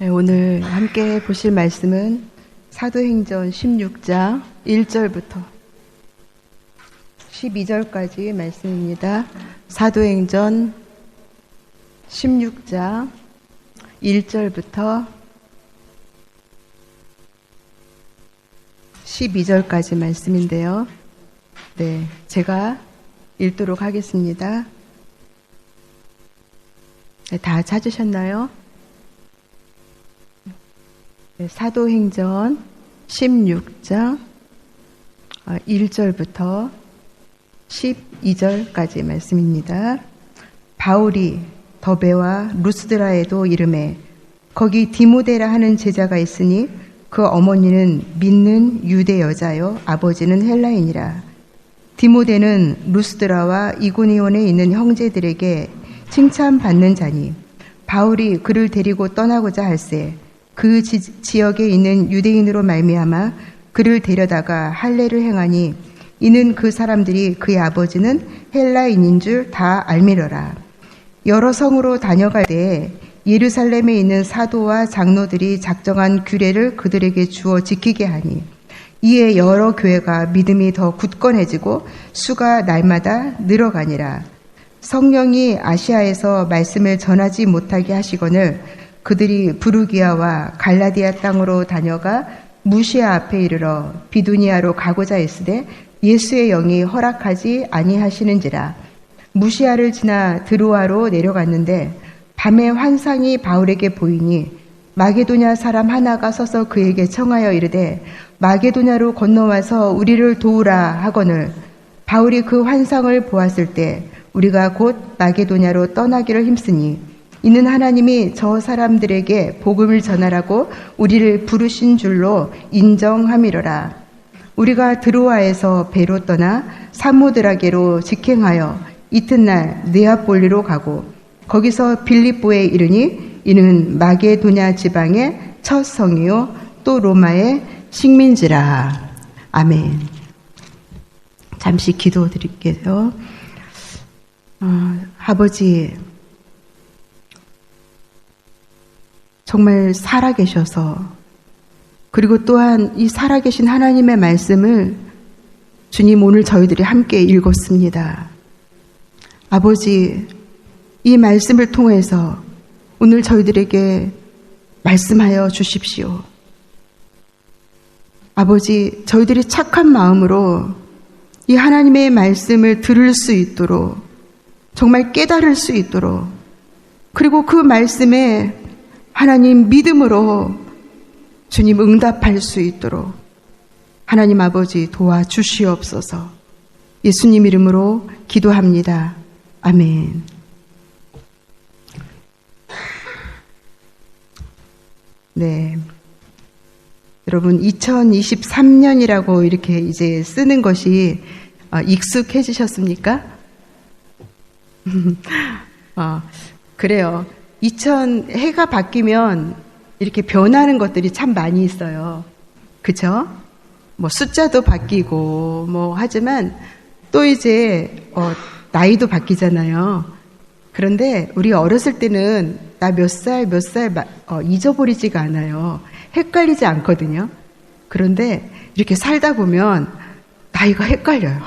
네, 오늘 함께 보실 말씀은 사도행전 16장 1절부터 12절까지 말씀입니다. 사도행전 16장 1절부터 12절까지 말씀인데요. 네, 제가 읽도록 하겠습니다. 네, 다 찾으셨나요? 네, 사도행전 16장 1절부터 12절까지 말씀입니다. 바울이 더베와 루스드라에도 이르매 거기 디모데라 하는 제자가 있으니 그 어머니는 믿는 유대 여자요 아버지는 헬라인이라. 디모데는 루스드라와 이고니온에 있는 형제들에게 칭찬받는 자니 바울이 그를 데리고 떠나고자 할새 그 지역에 있는 유대인으로 말미암아 그를 데려다가 할례를 행하니 이는 그 사람들이 그의 아버지는 헬라인인 줄 다 알미러라. 여러 성으로 다녀갈 때에 예루살렘에 있는 사도와 장로들이 작정한 규례를 그들에게 주어 지키게 하니 이에 여러 교회가 믿음이 더 굳건해지고 수가 날마다 늘어가니라. 성령이 아시아에서 말씀을 전하지 못하게 하시거늘 그들이 부르기아와 갈라디아 땅으로 다녀가 무시아 앞에 이르러 비두니아로 가고자 했으되 예수의 영이 허락하지 아니하시는지라. 무시아를 지나 드로아로 내려갔는데 밤에 환상이 바울에게 보이니 마게도냐 사람 하나가 서서 그에게 청하여 이르되 마게도냐로 건너와서 우리를 도우라 하거늘 바울이 그 환상을 보았을 때 우리가 곧 마게도냐로 떠나기를 힘쓰니 이는 하나님이 저 사람들에게 복음을 전하라고 우리를 부르신 줄로 인정함이로라. 우리가 드로아에서 배로 떠나 사모드라게로 직행하여 이튿날 네아폴리로 가고 거기서 빌립보에 이르니 이는 마게도냐 지방의 첫 성이요 또 로마의 식민지라. 아멘. 잠시 기도드릴게요. 아버지, 정말 살아계셔서 그리고 또한 이 살아계신 하나님의 말씀을 주님 오늘 저희들이 함께 읽었습니다. 아버지, 이 말씀을 통해서 오늘 저희들에게 말씀하여 주십시오. 아버지, 저희들이 착한 마음으로 이 하나님의 말씀을 들을 수 있도록 정말 깨달을 수 있도록 그리고 그 말씀에 하나님 믿음으로 주님 응답할 수 있도록 하나님 아버지 도와주시옵소서. 예수님 이름으로 기도합니다. 아멘. 네. 여러분, 2023년이라고 이렇게 이제 쓰는 것이 익숙해지셨습니까? 그래요. 해가 바뀌면 이렇게 변하는 것들이 참 많이 있어요. 그쵸? 뭐 숫자도 바뀌고 뭐 하지만 또 이제 나이도 바뀌잖아요. 그런데 우리 어렸을 때는 나 몇 살 잊어버리지가 않아요. 헷갈리지 않거든요. 그런데 이렇게 살다 보면 나이가 헷갈려요.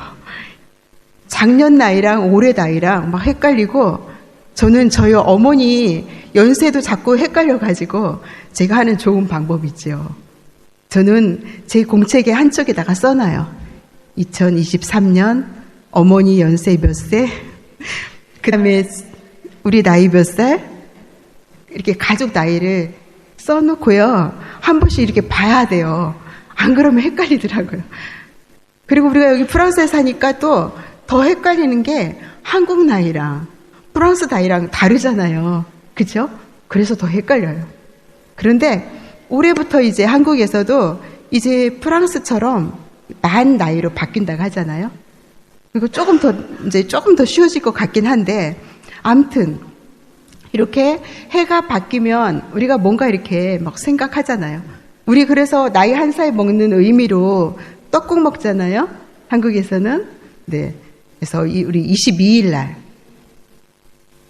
작년 나이랑 올해 나이랑 막 헷갈리고 저는 저희 어머니 연세도 자꾸 헷갈려가지고 제가 하는 좋은 방법이 있죠. 저는 제 공책의 한쪽에다가 써놔요. 2023년 어머니 연세 몇 세, 그 다음에 우리 나이 몇 살, 이렇게 가족 나이를 써놓고요. 한 번씩 이렇게 봐야 돼요. 안 그러면 헷갈리더라고요. 그리고 우리가 여기 프랑스에 사니까 또 더 헷갈리는 게 한국 나이랑 프랑스 나이랑 다르잖아요. 그죠? 그래서 더 헷갈려요. 그런데 올해부터 이제 한국에서도 이제 프랑스처럼 만 나이로 바뀐다고 하잖아요. 그리고 조금 더 쉬워질 것 같긴 한데, 아무튼 이렇게 해가 바뀌면 우리가 뭔가 이렇게 막 생각하잖아요. 우리 그래서 나이 한 살 먹는 의미로 떡국 먹잖아요. 한국에서는. 네. 그래서 우리 22일 날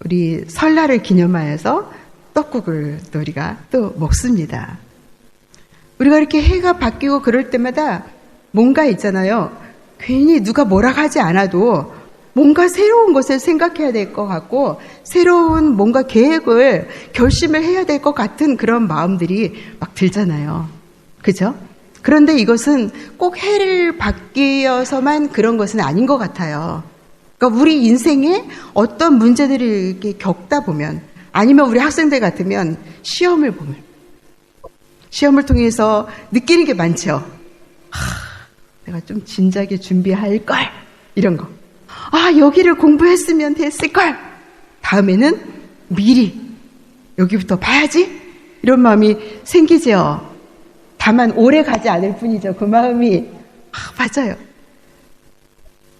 우리 설날을 기념하여서 떡국을 또 우리가 또 먹습니다. 우리가 이렇게 해가 바뀌고 그럴 때마다 뭔가 있잖아요. 괜히 누가 뭐라 하지 않아도 뭔가 새로운 것을 생각해야 될 것 같고 새로운 뭔가 계획을 결심을 해야 될 것 같은 그런 마음들이 막 들잖아요. 그죠? 그런데 이것은 꼭 해를 바뀌어서만 그런 것은 아닌 것 같아요. 그러니까 우리 인생에 어떤 문제들을 이렇게 겪다 보면 아니면 우리 학생들 같으면 시험을 보면 시험을 통해서 느끼는 게 많죠. 내가 좀 진작에 준비할 걸 이런 거. 여기를 공부했으면 됐을 걸. 다음에는 미리 여기부터 봐야지 이런 마음이 생기죠. 다만 오래 가지 않을 뿐이죠. 그 마음이. 맞아요.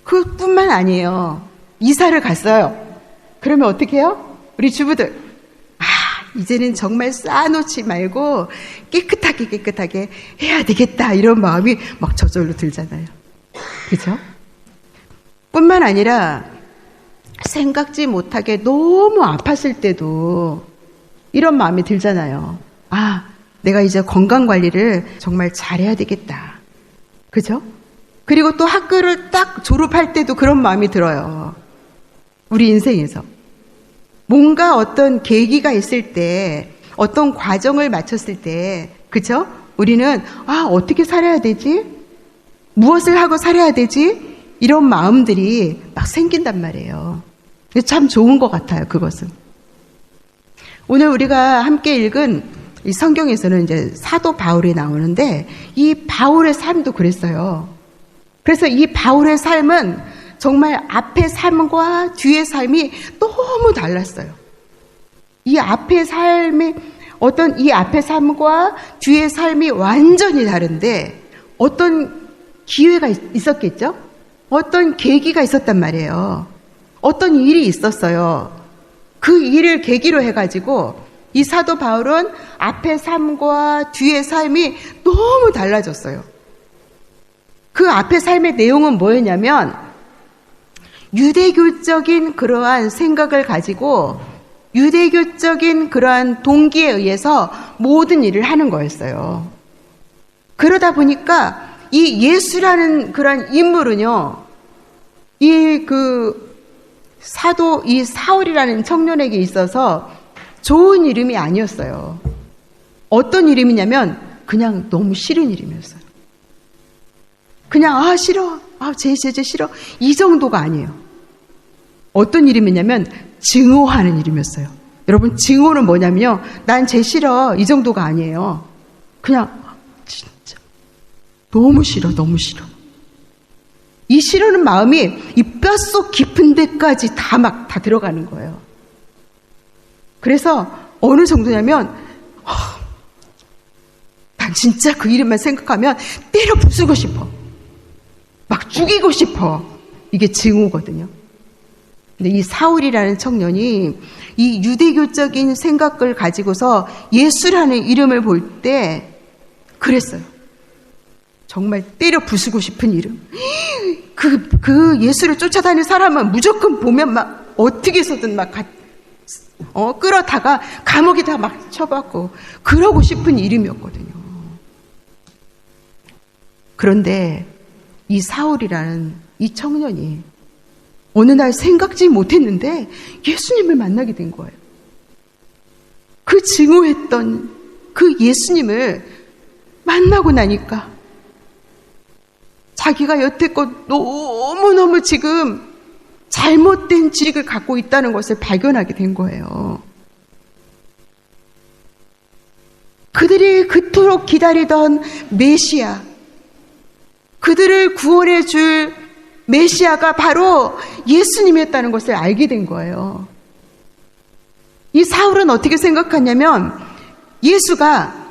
그뿐만 아니에요. 이사를 갔어요. 그러면 어떻게 해요? 우리 주부들 이제는 정말 쌓아놓지 말고 깨끗하게 해야 되겠다 이런 마음이 막 저절로 들잖아요. 그죠? 뿐만 아니라 생각지 못하게 너무 아팠을 때도 이런 마음이 들잖아요. 내가 이제 건강관리를 정말 잘해야 되겠다. 그죠? 그리고 또 학교를 딱 졸업할 때도 그런 마음이 들어요. 우리 인생에서. 뭔가 어떤 계기가 있을 때, 어떤 과정을 마쳤을 때, 그쵸? 우리는, 어떻게 살아야 되지? 무엇을 하고 살아야 되지? 이런 마음들이 막 생긴단 말이에요. 참 좋은 것 같아요, 그것은. 오늘 우리가 함께 읽은 이 성경에서는 이제 사도 바울이 나오는데, 이 바울의 삶도 그랬어요. 그래서 이 바울의 삶은 정말 앞의 삶과 뒤의 삶이 너무 달랐어요. 이 앞의 삶이 이 앞의 삶과 뒤의 삶이 완전히 다른데 어떤 기회가 있었겠죠? 어떤 계기가 있었단 말이에요. 어떤 일이 있었어요. 그 일을 계기로 해가지고 이 사도 바울은 앞의 삶과 뒤의 삶이 너무 달라졌어요. 그 앞의 삶의 내용은 뭐였냐면 유대교적인 그러한 생각을 가지고 유대교적인 그러한 동기에 의해서 모든 일을 하는 거였어요. 그러다 보니까 이 예수라는 그러한 인물은요, 이 사울이라는 청년에게 있어서 좋은 이름이 아니었어요. 어떤 이름이냐면 그냥 너무 싫은 이름이었어요. 그냥 싫어. 쟤 싫어. 이 정도가 아니에요. 어떤 이름이냐면 증오하는 이름이었어요. 여러분 증오는 뭐냐면요. 난 쟤 싫어. 이 정도가 아니에요. 그냥 진짜 너무 싫어. 이 싫어하는 마음이 이 뼛속 깊은 데까지 다 들어가는 거예요. 그래서 어느 정도냐면 난 진짜 그 이름만 생각하면 때려 부수고 싶어. 막 죽이고 싶어. 이게 증오거든요. 근데 이 사울이라는 청년이 이 유대교적인 생각을 가지고서 예수라는 이름을 볼 때 그랬어요. 정말 때려 부수고 싶은 이름. 그 예수를 쫓아다니는 사람은 무조건 보면 막 어떻게 해서든 막 끌어다가 감옥에다 막 쳐박고 그러고 싶은 이름이었거든요. 그런데 이 사울이라는 이 청년이 어느 날 생각지 못했는데 예수님을 만나게 된 거예요. 그 증오했던 그 예수님을 만나고 나니까 자기가 여태껏 너무너무 지금 잘못된 지식을 갖고 있다는 것을 발견하게 된 거예요. 그들이 그토록 기다리던 메시아, 그들을 구원해 줄 메시아가 바로 예수님이었다는 것을 알게 된 거예요. 이 사울은 어떻게 생각하냐면 예수가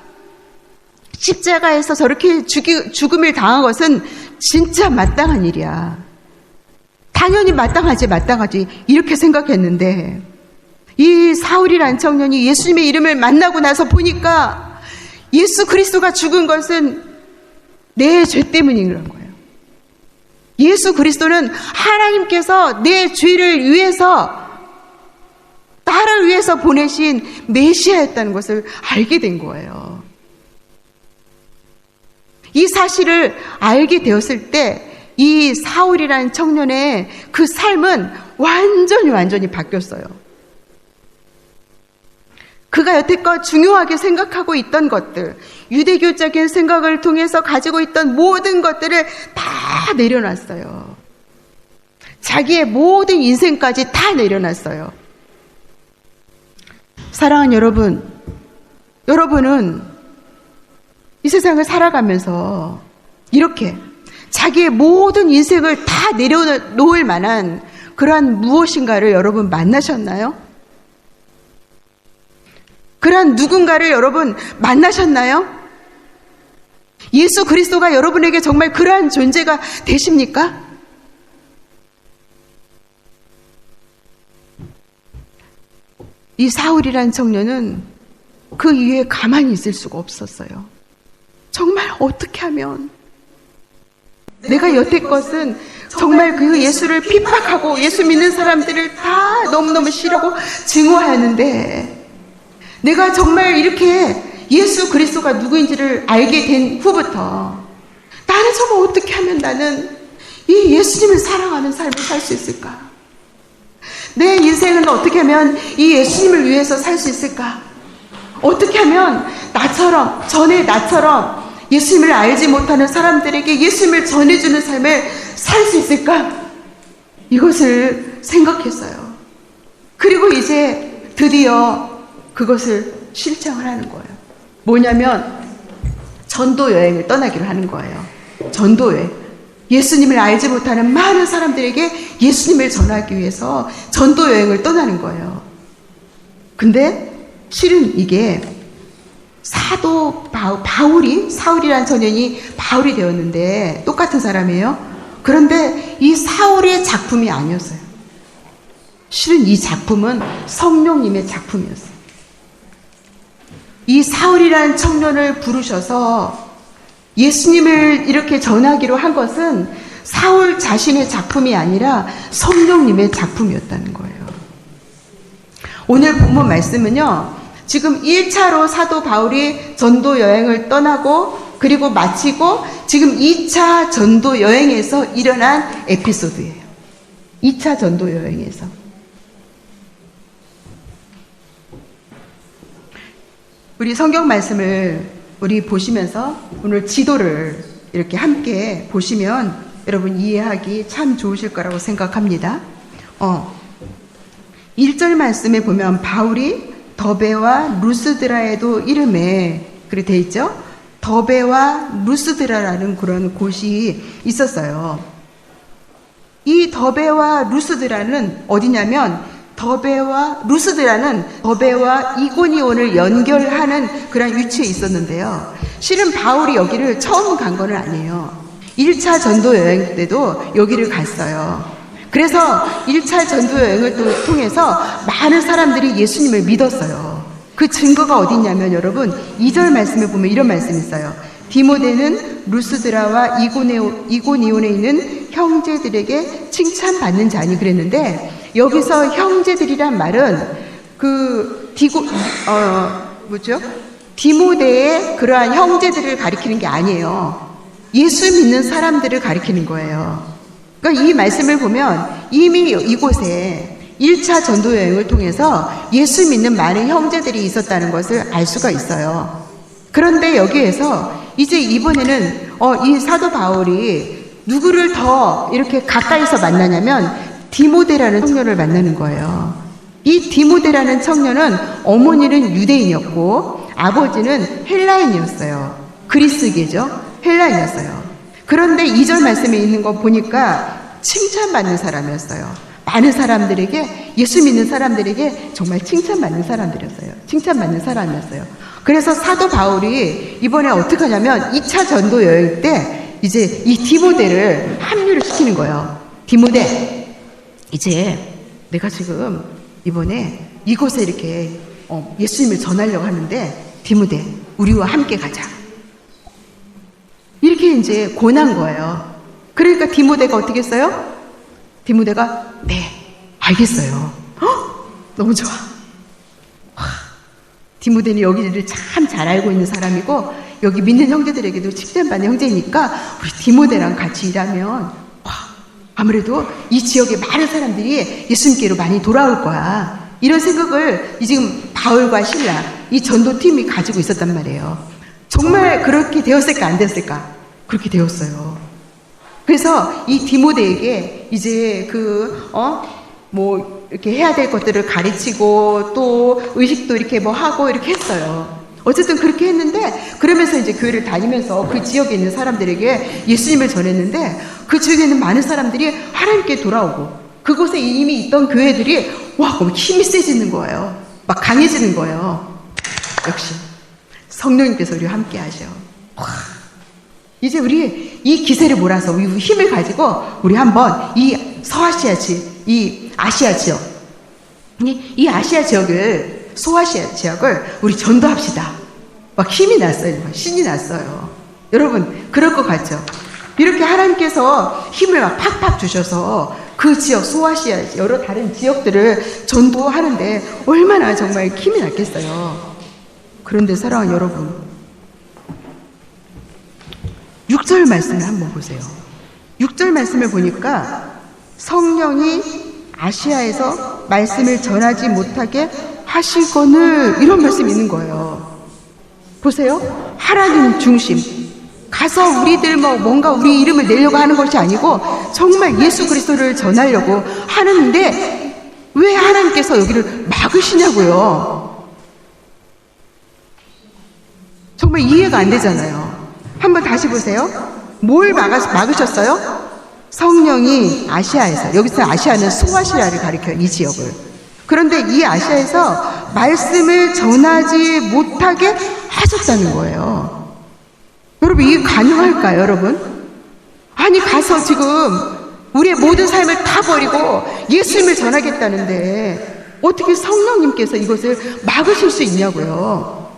십자가에서 저렇게 죽음을 당한 것은 진짜 마땅한 일이야. 당연히 마땅하지 이렇게 생각했는데 이 사울이라는 청년이 예수님의 이름을 만나고 나서 보니까 예수 그리스도가 죽은 것은 내 죄 때문인 거예요. 예수 그리스도는 하나님께서 내 죄를 위해서 나를 위해서 보내신 메시아였다는 것을 알게 된 거예요. 이 사실을 알게 되었을 때 이 사울이라는 청년의 그 삶은 완전히 바뀌었어요. 그가 여태껏 중요하게 생각하고 있던 것들, 유대교적인 생각을 통해서 가지고 있던 모든 것들을 다 내려놨어요. 자기의 모든 인생까지 다 내려놨어요. 사랑하는 여러분, 여러분은 이 세상을 살아가면서 이렇게 자기의 모든 인생을 다 내려놓을 만한 그러한 무엇인가를 여러분 만나셨나요? 그러한 누군가를 여러분 만나셨나요? 예수 그리스도가 여러분에게 정말 그러한 존재가 되십니까? 이 사울이라는 청년은 그 위에 가만히 있을 수가 없었어요. 정말 어떻게 하면 내가 여태껏은 정말 그 예수를 핍박하고 예수 믿는 사람들을 다 너무너무 싫어하고 증오하였는데 내가 정말 이렇게 예수 그리스도가 누구인지를 알게 된 후부터 나는 정말 어떻게 하면 나는 이 예수님을 사랑하는 삶을 살 수 있을까? 내 인생은 어떻게 하면 이 예수님을 위해서 살 수 있을까? 어떻게 하면 전에 나처럼 예수님을 알지 못하는 사람들에게 예수님을 전해주는 삶을 살 수 있을까? 이것을 생각했어요. 그리고 이제 드디어 그것을 실천을 하는 거예요. 뭐냐면 전도 여행을 떠나기로 하는 거예요. 전도 여행. 예수님을 알지 못하는 많은 사람들에게 예수님을 전하기 위해서 전도 여행을 떠나는 거예요. 근데 실은 이게 사도 바울이, 사울이라는 청년이 바울이 되었는데 똑같은 사람이에요. 그런데 이 사울의 작품이 아니었어요. 실은 이 작품은 성령님의 작품이었어요. 이 사울이라는 청년을 부르셔서 예수님을 이렇게 전하기로 한 것은 사울 자신의 작품이 아니라 성령님의 작품이었다는 거예요. 오늘 본문 말씀은요, 지금 1차로 사도 바울이 전도 여행을 떠나고 그리고 마치고 지금 2차 전도 여행에서 일어난 에피소드예요. 2차 전도 여행에서. 우리 성경 말씀을 우리 보시면서 오늘 지도를 이렇게 함께 보시면 여러분 이해하기 참 좋으실 거라고 생각합니다. 1절 말씀에 보면 바울이 더베와 루스드라에도 이름에 그렇게 돼 있죠. 더베와 루스드라라는 그런 곳이 있었어요. 이 더베와 루스드라는 어디냐면 더베와 루스드라는 더베와 이고니온을 연결하는 그런 위치에 있었는데요. 실은 바울이 여기를 처음 간 건 아니에요. 1차 전도 여행 때도 여기를 갔어요. 그래서 1차 전도 여행을 통해서 많은 사람들이 예수님을 믿었어요. 그 증거가 어디 있냐면 여러분 2절 말씀에 보면 이런 말씀이 있어요. 디모데는 루스드라와 이고니온에 있는 형제들에게 칭찬받는 자니 그랬는데 여기서 형제들이란 말은 디모데의 그러한 형제들을 가리키는 게 아니에요. 예수 믿는 사람들을 가리키는 거예요. 그러니까 이 말씀을 보면 이미 이곳에 1차 전도 여행을 통해서 예수 믿는 많은 형제들이 있었다는 것을 알 수가 있어요. 그런데 여기에서 이제 이번에는 이 사도 바울이 누구를 더 이렇게 가까이서 만나냐면 디모데라는 청년을 만나는 거예요. 이 디모데라는 청년은 어머니는 유대인이었고 아버지는 헬라인이었어요. 그리스계죠. 헬라인이었어요. 그런데 2절 말씀에 있는 거 보니까 칭찬받는 사람이었어요. 많은 사람들에게, 예수 믿는 사람들에게 정말 칭찬받는 사람들이었어요. 칭찬받는 사람이었어요. 그래서 사도 바울이 이번에 어떻게 하냐면 2차 전도 여행 때 이제 이 디모데를 합류를 시키는 거예요. 디모데, 이제 내가 지금 이번에 이곳에 이렇게 예수님을 전하려고 하는데 디모데, 우리와 함께 가자. 이렇게 이제 권한 거예요. 그러니까 디모데가 어떻게 했어요? 디모데가 네, 알겠어요. 너무 좋아. 디모데는 여기를 참 잘 알고 있는 사람이고 여기 믿는 형제들에게도 칭찬받는 형제니까 우리 디모데랑 같이 일하면 아무래도 이 지역의 많은 사람들이 예수님께로 많이 돌아올 거야. 이런 생각을 지금 바울과 신라 이 전도팀이 가지고 있었단 말이에요. 정말 그렇게 되었을까 안 되었을까? 그렇게 되었어요. 그래서 이 디모데에게 이제 이렇게 해야 될 것들을 가르치고 또 의식도 이렇게 하고 이렇게 했어요. 어쨌든 그렇게 했는데 그러면서 이제 교회를 다니면서 그 지역에 있는 사람들에게 예수님을 전했는데 그 지역에 있는 많은 사람들이 하나님께 돌아오고 그곳에 이미 있던 교회들이 힘이 세지는 거예요. 막 강해지는 거예요. 역시 성령님께서 우리와 함께 하셔. 이제 우리 이 기세를 몰아서 이 힘을 가지고 우리 한번 이 서아시아 이 아시아 지역 이 아시아 지역을 소아시아 지역을 우리 전도합시다. 막 힘이 났어요. 신이 났어요. 여러분 그럴 것 같죠? 이렇게 하나님께서 힘을 막 팍팍 주셔서 그 지역 소아시아 여러 다른 지역들을 전도하는데 얼마나 정말 힘이 났겠어요. 그런데 사랑하는 여러분 6절 말씀을 한번 보세요. 6절 말씀을 보니까 성령이 아시아에서 말씀을 전하지 못하게 하시거늘 이런 말씀이 있는 거예요. 보세요. 하나님 중심. 가서 우리들 뭔가 우리 이름을 내려고 하는 것이 아니고 정말 예수 그리스도를 전하려고 하는데 왜 하나님께서 여기를 막으시냐고요. 정말 이해가 안 되잖아요. 한번 다시 보세요. 뭘 막으셨어요? 성령이 아시아에서, 여기서 아시아는 소아시아를 가리켜요. 이 지역을. 그런데 이 아시아에서 말씀을 전하지 못하게 하셨다는 거예요. 여러분 이게 가능할까요, 여러분? 아니 가서 지금 우리의 모든 삶을 다 버리고 예수님을 전하겠다는데 어떻게 성령님께서 이것을 막으실 수 있냐고요.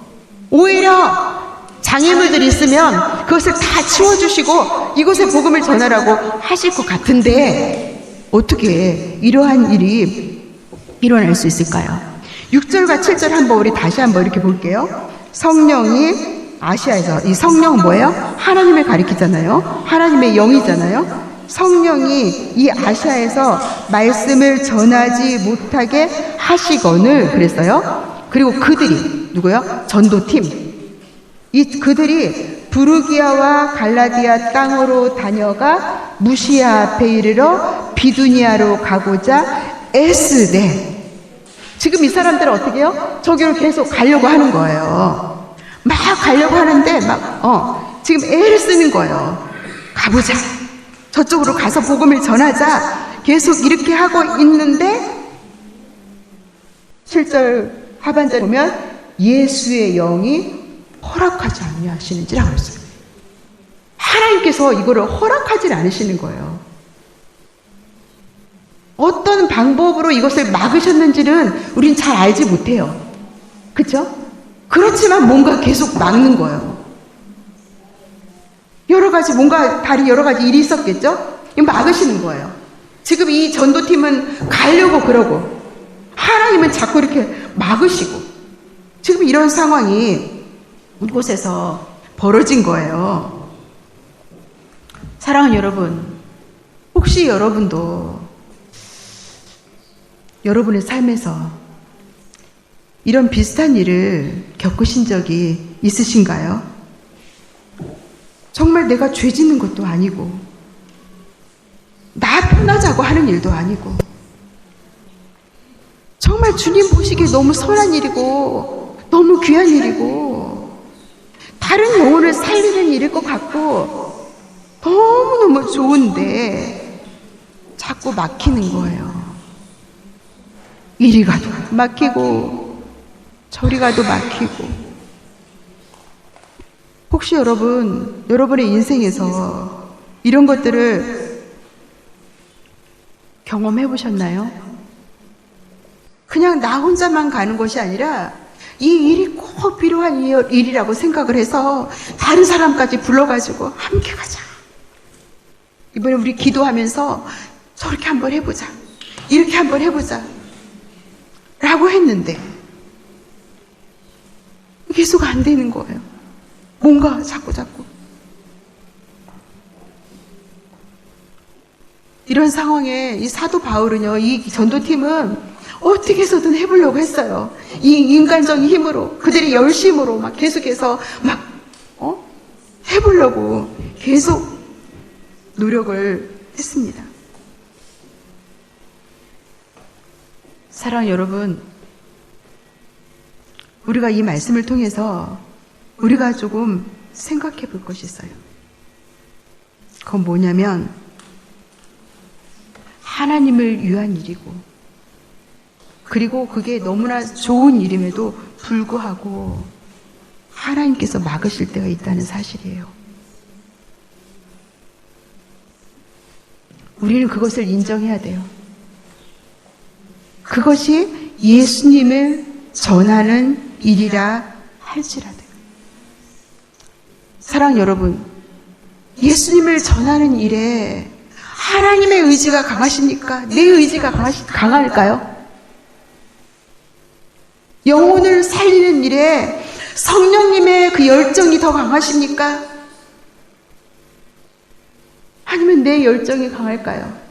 오히려 장애물들이 있으면 그것을 다 치워주시고 이곳에 복음을 전하라고 하실 것 같은데 어떻게 이러한 일이 일어날 수 있을까요? 6절과 7절 한번 우리 다시 한번 이렇게 볼게요. 성령이 아시아에서, 이 성령은 뭐예요? 하나님을 가리키잖아요. 하나님의 영이잖아요. 성령이 이 아시아에서 말씀을 전하지 못하게 하시거늘 그랬어요. 그리고 그들이 누구요? 전도팀. 그들이 부르기아와 갈라디아 땅으로 다녀가 무시아 앞에 이르러 비두니아로 가고자 애쓰되. 지금 이 사람들은 어떻게 해요? 저기로 계속 가려고 하는 거예요. 막 가려고 하는데 지금 애를 쓰는 거예요. 가보자. 저쪽으로 가서 복음을 전하자. 계속 이렇게 하고 있는데 7절 하반절에 보면 예수의 영이 허락하지 아니하시는지라고 했어요. 하나님께서 이거를 허락하지 않으시는 거예요. 어떤 방법으로 이것을 막으셨는지는 우린 잘 알지 못해요. 그렇죠? 그렇지만 뭔가 계속 막는 거예요. 여러 가지 뭔가 다른 여러 가지 일이 있었겠죠? 이거 막으시는 거예요. 지금 이 전도팀은 가려고 그러고 하나님은 자꾸 이렇게 막으시고 지금 이런 상황이 이곳에서 벌어진 거예요. 사랑하는 여러분, 혹시 여러분도 여러분의 삶에서 이런 비슷한 일을 겪으신 적이 있으신가요? 정말 내가 죄 짓는 것도 아니고 나 편하자고 하는 일도 아니고 정말 주님 보시기에 너무 선한 일이고 너무 귀한 일이고 다른 영혼을 살리는 일일 것 같고 너무너무 좋은데 자꾸 막히는 거예요. 이리 가도 막히고 저리 가도 막히고. 혹시 여러분의 인생에서 이런 것들을 경험해 보셨나요? 그냥 나 혼자만 가는 것이 아니라 이 일이 꼭 필요한 일이라고 생각을 해서 다른 사람까지 불러가지고 함께 가자. 이번에 우리 기도하면서 저렇게 한번 해보자. 이렇게 한번 해보자. 라고 했는데 계속 안 되는 거예요. 뭔가 자꾸. 이런 상황에 이 사도 바울은요, 이 전도팀은 어떻게 해서든 해보려고 했어요. 이 인간적인 힘으로, 그들의 열심으로 막 계속해서 해보려고 계속 노력을 했습니다. 사랑하는 여러분, 우리가 이 말씀을 통해서 우리가 조금 생각해 볼 것이 있어요. 그건 뭐냐면 하나님을 위한 일이고, 그리고 그게 너무나 좋은 일임에도 불구하고 하나님께서 막으실 때가 있다는 사실이에요. 우리는 그것을 인정해야 돼요. 그것이 예수님을 전하는 일이라 할지라도. 사랑 여러분, 예수님을 전하는 일에 하나님의 의지가 강하십니까? 내 의지가 강할까요? 영혼을 살리는 일에 성령님의 그 열정이 더 강하십니까? 아니면 내 열정이 강할까요?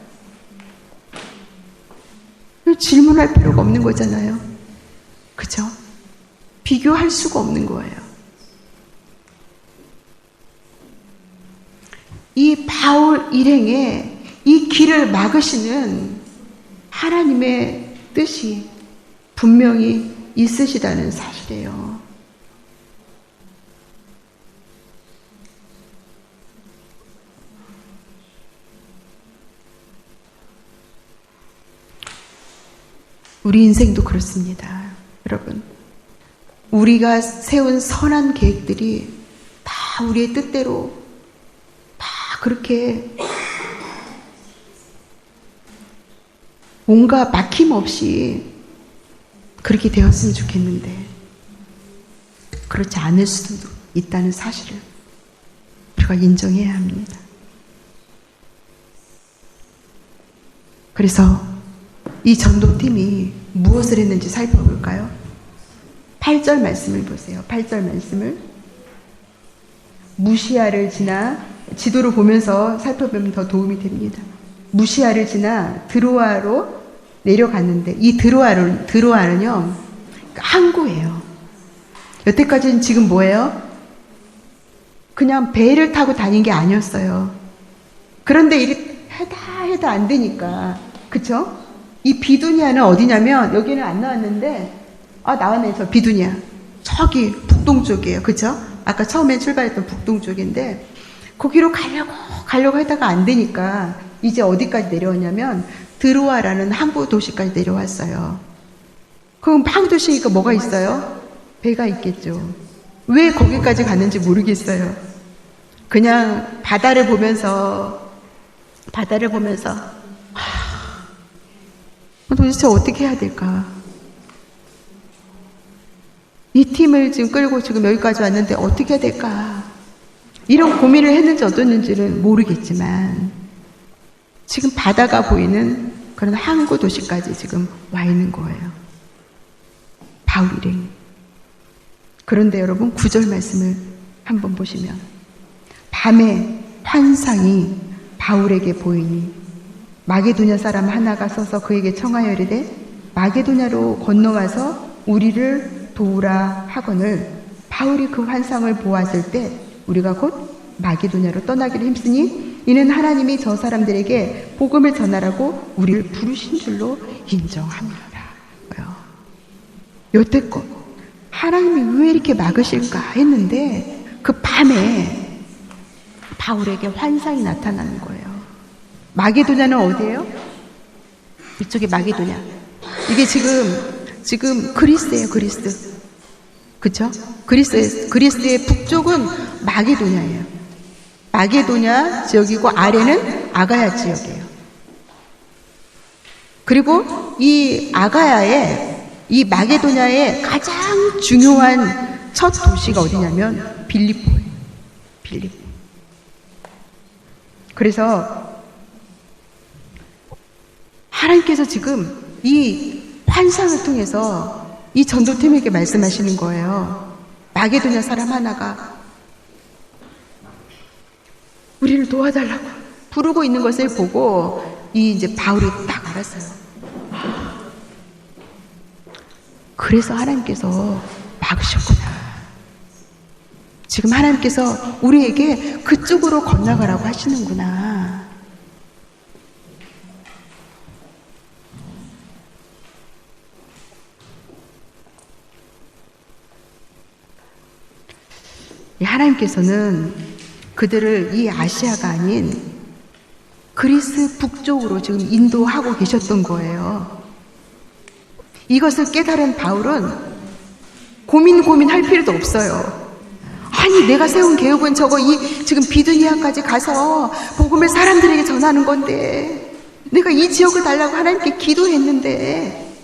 질문할 필요가 없는 거잖아요. 그죠? 비교할 수가 없는 거예요. 이 바울 일행의 이 길을 막으시는 하나님의 뜻이 분명히 있으시다는 사실이에요. 우리 인생도 그렇습니다. 여러분, 우리가 세운 선한 계획들이 다 우리의 뜻대로 다 그렇게 뭔가 막힘없이 그렇게 되었으면 좋겠는데 그렇지 않을 수도 있다는 사실을 우리가 인정해야 합니다. 그래서 이 전도팀이 무엇을 했는지 살펴볼까요? 8절 말씀을 보세요. 8절 말씀을 무시아를 지나, 지도를 보면서 살펴보면 더 도움이 됩니다. 무시아를 지나 드로아로 내려갔는데, 이 드로아는요 항구예요. 여태까지는 지금 뭐예요? 그냥 배를 타고 다닌 게 아니었어요. 그런데 이렇게 해다 안 되니까, 그쵸? 이 비두니아는 어디냐면, 여기는 안 나왔는데, 나왔네. 저 비두니아. 저기 북동쪽이에요. 그쵸? 아까 처음에 출발했던 북동쪽인데, 거기로 가려고 하다가 안 되니까 이제 어디까지 내려왔냐면 드로아라는 항구 도시까지 내려왔어요. 그럼 항구 도시니까 뭐가 있어요? 배가 있겠죠. 왜 거기까지 갔는지 모르겠어요. 그냥 바다를 보면서 도대체 어떻게 해야 될까? 이 팀을 지금 끌고 지금 여기까지 왔는데 어떻게 해야 될까? 이런 고민을 했는지 어땠는지는 모르겠지만 지금 바다가 보이는 그런 항구 도시까지 지금 와 있는 거예요. 바울 일행. 그런데 여러분 9절 말씀을 한번 보시면 밤에 환상이 바울에게 보이니 마게도냐 사람 하나가 서서 그에게 청하여 이르되 마게도냐로 건너와서 우리를 도우라 하거늘 바울이 그 환상을 보았을 때 우리가 곧 마게도냐로 떠나기를 힘쓰니 이는 하나님이 저 사람들에게 복음을 전하라고 우리를 부르신 줄로 인정합니다. 여태껏 하나님이 왜 이렇게 막으실까 했는데 그 밤에 바울에게 환상이 나타나는 거예요. 마게도냐는 어디예요? 이쪽이 마게도냐. 이게 지금 그리스예요. 그리스. 그쵸? 그리스의 북쪽은 마게도냐예요. 마게도냐 지역이고 아래는 아가야 지역이에요. 그리고 이 마게도냐의 가장 중요한 첫 도시가 어디냐면 빌립보예요. 빌립보. 그래서 하나님께서 지금 이 환상을 통해서 이 전도팀에게 말씀하시는 거예요. 마게도냐 사람 하나가 우리를 도와달라고 부르고 있는 것을 보고 이제 바울이 딱 알았어요. 그래서 하나님께서 막으셨구나. 지금 하나님께서 우리에게 그쪽으로 건너가라고 하시는구나. 하나님께서는 그들을 이 아시아가 아닌 그리스 북쪽으로 지금 인도하고 계셨던 거예요. 이것을 깨달은 바울은 고민할 필요도 없어요. 아니, 내가 세운 계획은 저거 지금 비두니아까지 가서 복음을 사람들에게 전하는 건데, 내가 이 지역을 달라고 하나님께 기도했는데,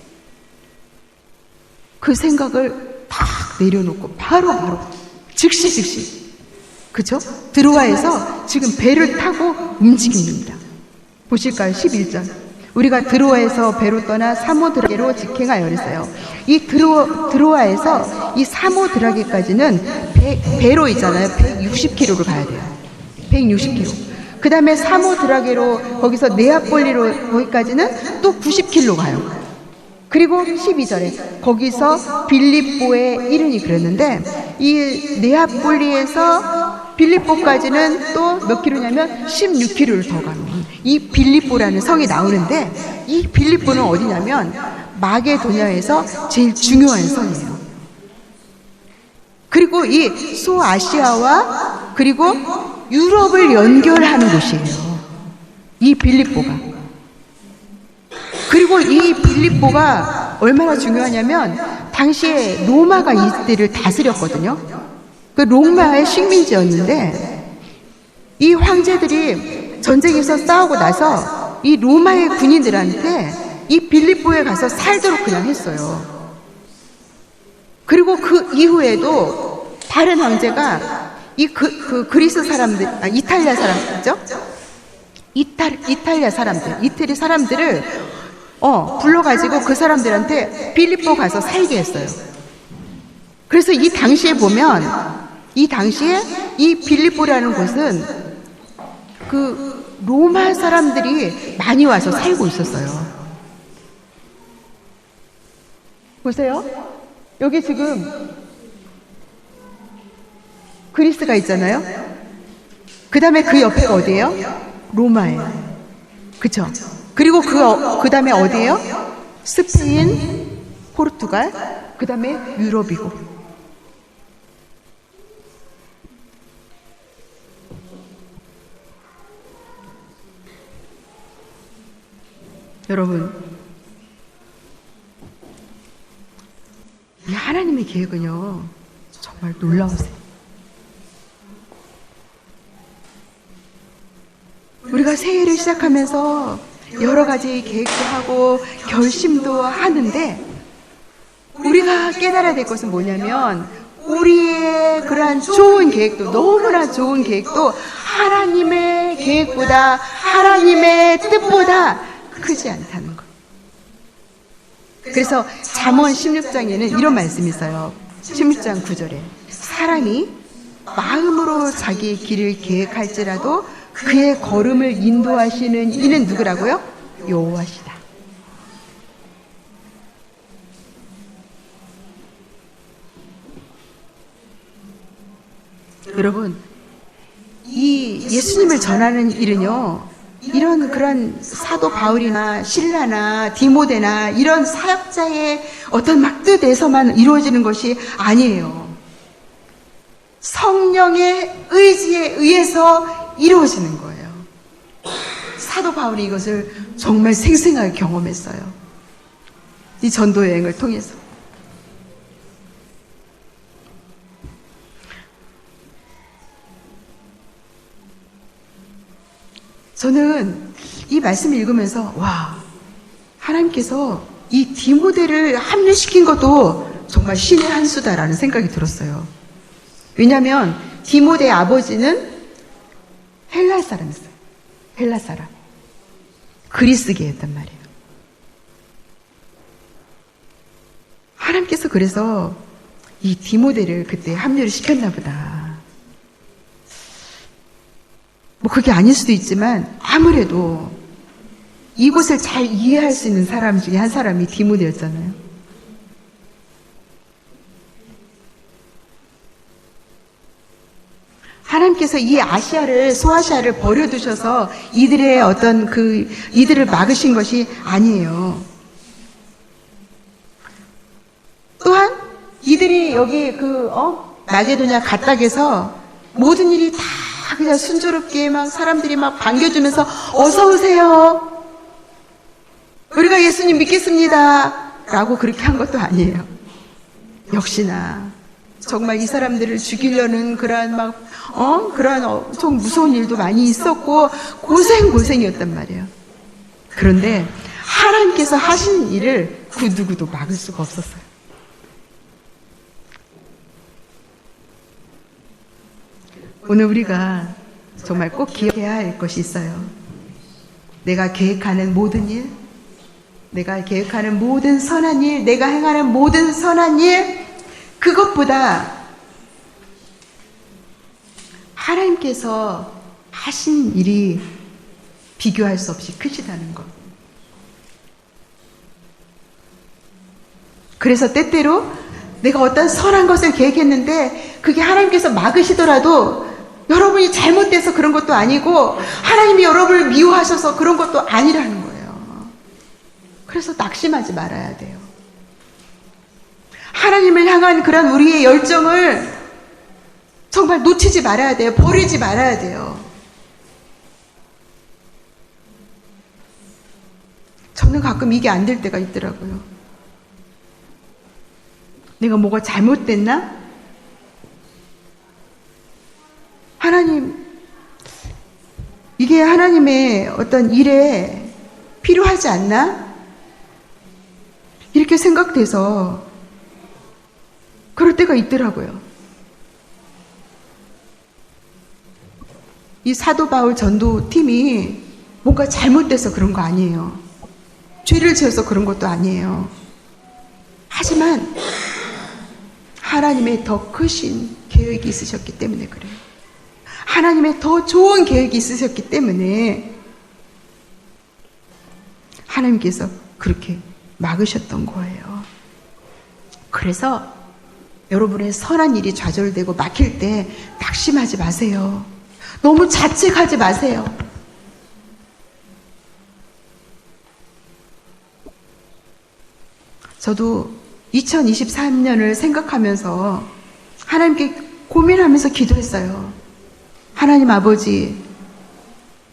그 생각을 딱 내려놓고 바로 즉시 그죠? 드로아에서 지금 배를 타고 움직입니다. 보실까요? 11절. 우리가 드로아에서 배로 떠나 사모드라게로 직행하여 그랬어요. 이 드로아에서 이 사모드라게까지는 배로 있잖아요. 160km를 가야 돼요. 160km. 그 다음에 사모드라게로 거기서 네아폴리로 거기까지는 또 90km 가요. 그리고 12절에 거기서 빌립보에 이르니 그랬는데, 이 네아폴리에서 빌립보까지는 또 몇 킬로냐면 16km를 더 가는 이 빌립보라는 성이 나오는데, 이 빌립보는 어디냐면 마게도냐에서 제일 중요한 성이에요. 그리고 이 소아시아와 그리고 유럽을 연결하는 곳이에요, 이 빌립보가. 그리고 이 빌립보가 얼마나 중요하냐면 당시에 로마가 이때를 다스렸거든요. 그 로마의 식민지였는데, 이 황제들이 전쟁에서 싸우고 나서 이 로마의 군인들한테 이 빌립보에 가서 살도록 그냥 했어요. 그리고 그 이후에도 다른 황제가 그리스 사람들, 이탈리아 사람들죠? 이탈리아 사람들, 이태리 사람들을 불러가지고 그 사람들한테 빌립보 가서 살게 했어요. 그래서 이 당시에 보면, 이 당시에 이 빌립보라는 곳은 그 로마 사람들이 많이 와서 살고 있었어요. 보세요. 여기 지금 그리스가 있잖아요. 그 다음에 그 옆에가 어디예요? 로마예요. 그쵸? 그리고 그 다음에 어디예요? 스페인, 포르투갈, 그 다음에 유럽이고. 여러분, 이 하나님의 계획은요, 정말 놀라우세요. 우리가 새해를 시작하면서 여러 가지 계획도 하고 결심도 하는데, 우리가 깨달아야 될 것은 뭐냐면, 우리의 그러한 좋은 계획도, 너무나 좋은 계획도 하나님의 계획보다, 하나님의 뜻보다 크지 않다는 것. 그래서 잠언 16장에는 이런 말씀이 있어요. 16장 9절에 사람이 마음으로 자기의 길을 계획할지라도 그의 걸음을 인도하시는 이는 누구라고요? 여호와시다. 여러분, 이 예수님을 전하는 일은요, 이런 그런 사도 바울이나 실라나 디모데나 이런 사역자의 어떤 막 뜻에서만 이루어지는 것이 아니에요. 성령의 의지에 의해서 이루어지는 거예요. 사도 바울이 이것을 정말 생생하게 경험했어요. 이 전도 여행을 통해서. 저는 이 말씀을 읽으면서, 와, 하나님께서 이 디모데를 합류시킨 것도 정말 신의 한 수다라는 생각이 들었어요. 왜냐하면 디모데의 아버지는 헬라 사람이었어요. 헬라 사람. 그리스계였단 말이에요. 하나님께서 그래서 이 디모데를 그때 합류를 시켰나 보다. 뭐 그게 아닐 수도 있지만 아무래도 이곳을 잘 이해할 수 있는 사람 중에 한 사람이 디모데였잖아요. 하나님께서 이 소아시아를 버려두셔서 이들의 이들을 막으신 것이 아니에요. 또한 이들이 여기 마게도냐 가딱에서 모든 일이 다 그냥 순조롭게 막 사람들이 막 반겨주면서 어서 오세요. 우리가 예수님 믿겠습니다. 라고 그렇게 한 것도 아니에요. 역시나 정말 이 사람들을 죽이려는 그런 엄청 무서운 일도 많이 있었고 고생이었단 말이에요. 그런데 하나님께서 하신 일을 그 누구도 막을 수가 없었어요. 오늘 우리가 정말 꼭 기억해야 할 것이 있어요. 내가 계획하는 모든 일, 내가 계획하는 모든 선한 일, 내가 행하는 모든 선한 일, 그것보다 하나님께서 하신 일이 비교할 수 없이 크시다는 것. 그래서 때때로 내가 어떤 선한 것을 계획했는데 그게 하나님께서 막으시더라도 여러분이 잘못돼서 그런 것도 아니고 하나님이 여러분을 미워하셔서 그런 것도 아니라는 거예요. 그래서 낙심하지 말아야 돼요. 하나님을 향한 그런 우리의 열정을 정말 놓치지 말아야 돼요. 버리지 말아야 돼요. 저는 가끔 이게 안 될 때가 있더라고요. 내가 뭐가 잘못됐나? 하나님, 이게 하나님의 어떤 일에 필요하지 않나? 이렇게 생각돼서 그럴 때가 있더라고요. 이 사도 바울 전도팀이 뭔가 잘못돼서 그런 거 아니에요. 죄를 지어서 그런 것도 아니에요. 하지만 하나님의 더 크신 계획이 있으셨기 때문에 그래요. 하나님의 더 좋은 계획이 있으셨기 때문에 하나님께서 그렇게 막으셨던 거예요. 그래서 여러분의 선한 일이 좌절되고 막힐 때 낙심하지 마세요. 너무 자책하지 마세요. 저도 2023년을 생각하면서 하나님께 고민하면서 기도했어요. 하나님 아버지,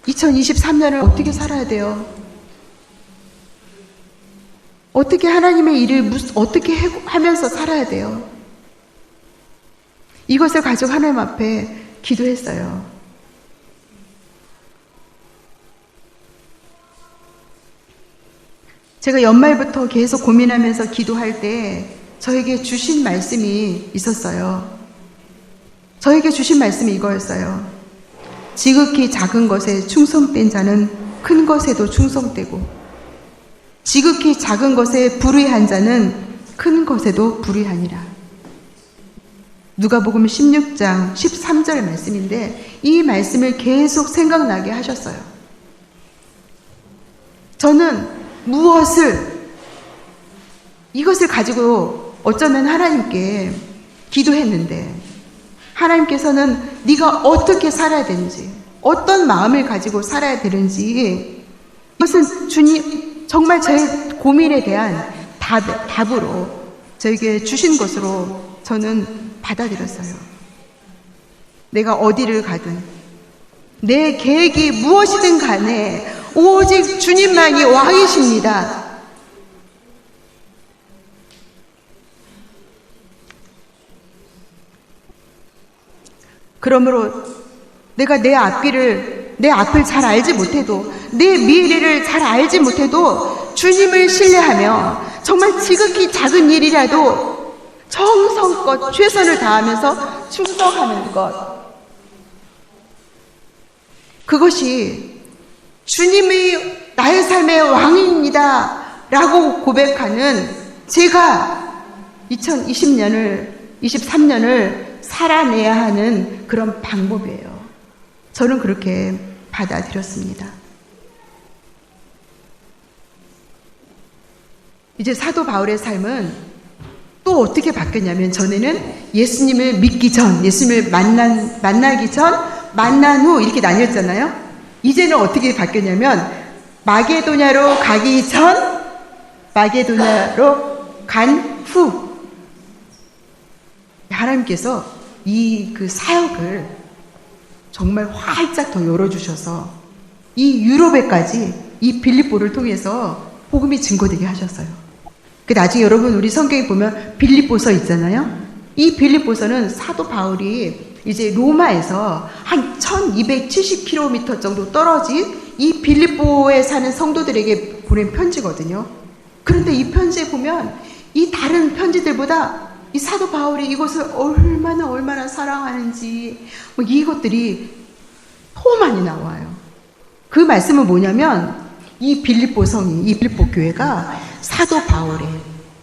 2023년을 어떻게 살아야 돼요? 어떻게 하나님의 일을 어떻게 하면서 살아야 돼요? 이것을 가지고 하나님 앞에 기도했어요. 제가 연말부터 계속 고민하면서 기도할 때 저에게 주신 말씀이 있었어요. 저에게 주신 말씀이 이거였어요. 지극히 작은 것에 충성된 자는 큰 것에도 충성되고 지극히 작은 것에 불의한 자는 큰 것에도 불의하니라. 누가복음 16장 13절 말씀인데 이 말씀을 계속 생각나게 하셨어요. 저는 이것을 가지고 어쩌면 하나님께 기도했는데 하나님께서는 네가 어떻게 살아야 되는지, 어떤 마음을 가지고 살아야 되는지 이것은 주님 정말 저의 고민에 대한 답으로 저에게 주신 것으로 저는 받아들였어요. 내가 어디를 가든 내 계획이 무엇이든 간에 오직 주님만이 왕이십니다. 그러므로 내가 내 앞을 잘 알지 못해도 내 미래를 잘 알지 못해도 주님을 신뢰하며 정말 지극히 작은 일이라도 정성껏 최선을 다하면서 충성하는 것, 그것이 주님이 나의 삶의 왕입니다 라고 고백하는 제가 2020년을 2023년을 살아내야 하는 그런 방법이에요. 저는 그렇게 받아들였습니다. 이제 사도 바울의 삶은 또 어떻게 바뀌었냐면, 전에는 예수님을 믿기 전, 예수님을 만나기 전, 만난 후 이렇게 나뉘었잖아요. 이제는 어떻게 바뀌었냐면, 마게도냐로 가기 전, 마게도냐로 간 후. 하나님께서 그 사역을 정말 활짝 더 열어주셔서 이 유럽에까지 이 빌립보를 통해서 복음이 증거되게 하셨어요. 나중에 여러분 우리 성경에 보면 빌립보서 있잖아요. 이 빌립보서는 사도 바울이 이제 로마에서 한 1270km 정도 떨어진 이 빌립보에 사는 성도들에게 보낸 편지거든요. 그런데 이 편지에 보면 이 다른 편지들보다 이 사도 바울이 이곳을 얼마나 사랑하는지 이것들이 더 많이 나와요. 그 말씀은 뭐냐면, 이 빌립보 성이, 이 빌립보 교회가 사도 바울의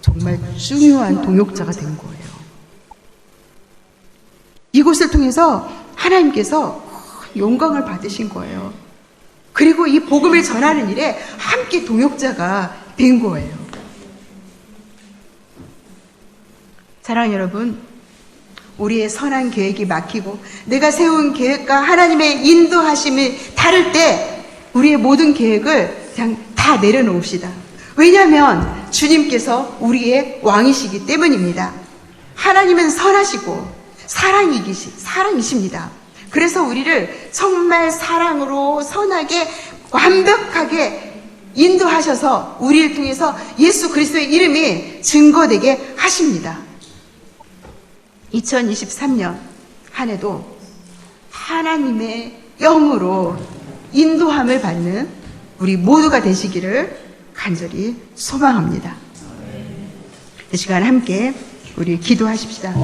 정말 중요한 동역자가 된 거예요. 이곳을 통해서 하나님께서 영광을 받으신 거예요. 그리고 이 복음을 전하는 일에 함께 동역자가 된 거예요. 사랑하는 여러분, 우리의 선한 계획이 막히고 내가 세운 계획과 하나님의 인도하심이 다를 때 우리의 모든 계획을 그냥 다 내려놓읍시다. 왜냐하면 주님께서 우리의 왕이시기 때문입니다. 하나님은 선하시고 사랑이십니다. 그래서 우리를 정말 사랑으로 선하게 완벽하게 인도하셔서 우리를 통해서 예수 그리스도의 이름이 증거되게 하십니다. 2023년 한 해도 하나님의 영으로 인도함을 받는 우리 모두가 되시기를 간절히 소망합니다. 이 시간 함께 우리 기도하십시다.